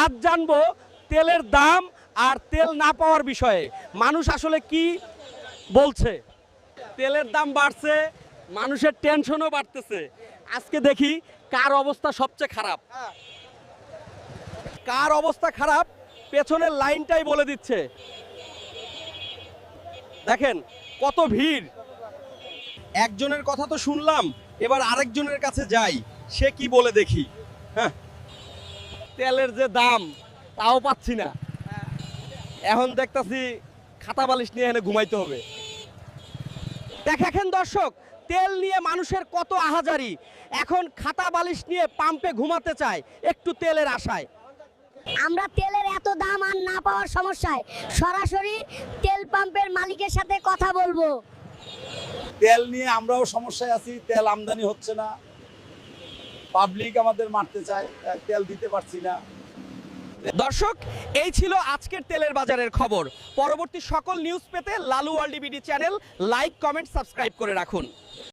আজ জানবো তেলের দাম আর তেল না পাওয়ার বিষয়ে মানুষ আসলে কি বলছে। তেলের দাম বাড়ছে, মানুষের টেনশনও বাড়তেছে। আজকে দেখি কার অবস্থা সবচেয়ে খারাপ। কার অবস্থা খারাপ পেছনের লাইনটাই বলে দিচ্ছে। দেখেন কত ভিড়। একজনের কথা তো শুনলাম, এবার আরেকজনের কাছে যাই, সে কি বলে দেখি। হ্যাঁ, তেলের যে দাম তাও পাচ্ছি না। এখন দেখতাছি খাতা বালিশ নিয়ে এখানে ঘুমাইতে হবে। দেখেন দর্শক, তেল নিয়ে মানুষের কত আহাজারি। এখন খাতা বালিশ নিয়ে পাম্পে ঘুমাতে চায় একটু তেলের আশায়। আমরা তেলের এত দাম আর না পাওয়ার সমস্যায় সরাসরি তেল পাম্পের মালিকের সাথে কথা বলবো। তেল নিয়ে আমরাও সমস্যায় আছি, তেল আমদানি হচ্ছে না, পাবলিক আমাদের মারতে চায়, তেল দিতে পারছি না। দর্শক, এই ছিল আজকের তেলের বাজারের খবর। পরবর্তী সকল নিউজ পেতে Lalu world DBD channel like, comment, subscribe করে রাখুন।